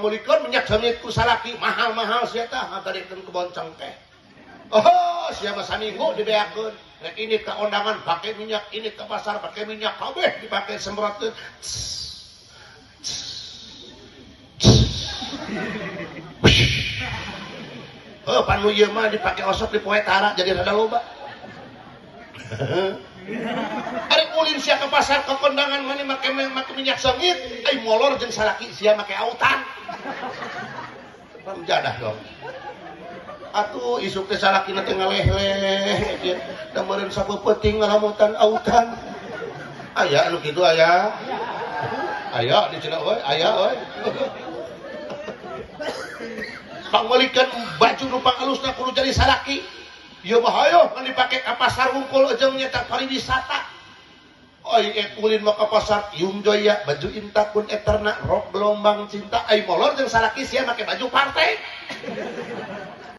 mulikeun minyak sengit ku salaki mahal-mahal sia tah ngagarikeun ke bonceng teh. Oh, sia mah saminggu dibeakeun. Rek ini ke ondangan pakai minyak, ini ke pasar pakai minyak, kabeh dipakai semprotkeun. Oh, panu ieu mah dipake osok di poe tara jadi rada loba. Ari ulin sia ke pasar ke kondangan mani make minyak sengit, ai molor jeung salaki sia make autan. Jadah dong. Atuh isuk teh salakina teh ngaleh-leh ieu. Da meureun sapeuting ngalamutan autan. Aya anu kitu aya. Aya di cenah we, aya we. Pangmalikeun baju nu pangalusna kudu jadi salaki. Ieu mah hayo ngan dipake ka pasar wungkul jeung nyetak pariwisata. Oi ulin mah ka pasar Yung Joya baju intakun eterna rok gelombang cinta ai molor jeung salaki sia make baju partai.